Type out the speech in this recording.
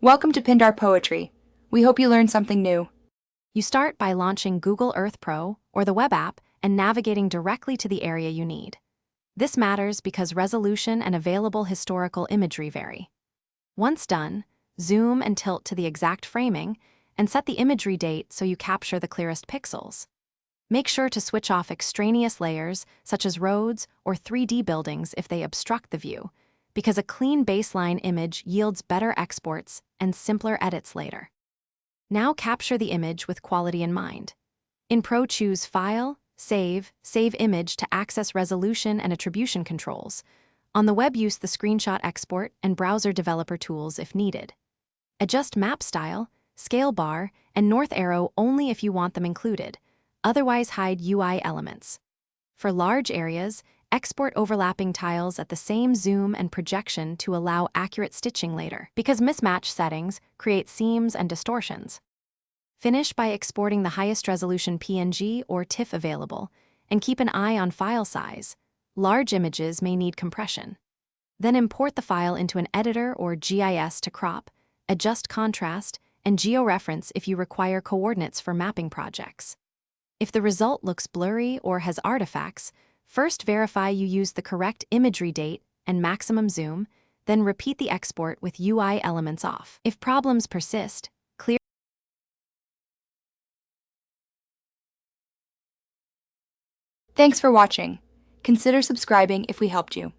Welcome to Pindar Poetry. We hope you learned something new. You start by launching Google Earth Pro or the web app and navigating directly to the area you need. This matters because resolution and available historical imagery vary. Once done, zoom and tilt to the exact framing and set the imagery date so you capture the clearest pixels. Make sure to switch off extraneous layers such as roads or 3D buildings if they obstruct the view, because a clean baseline image yields better exports and simpler edits later. Now capture the image with quality in mind. In Pro, choose File, Save Image to access resolution and attribution controls. On the web, use the screenshot export and browser developer tools if needed. Adjust map style, scale bar, and north arrow only if you want them included. Otherwise, hide UI elements. For large areas, export overlapping tiles at the same zoom and projection to allow accurate stitching later, because mismatch settings create seams and distortions. Finish by exporting the highest resolution PNG or TIFF available, and keep an eye on file size. Large images may need compression. Then import the file into an editor or GIS to crop, adjust contrast, and georeference if you require coordinates for mapping projects. If the result looks blurry or has artifacts, first verify you use the correct imagery date and maximum zoom, then repeat the export with UI elements off. If problems persist, clear. Thanks for watching. Consider subscribing if we helped you.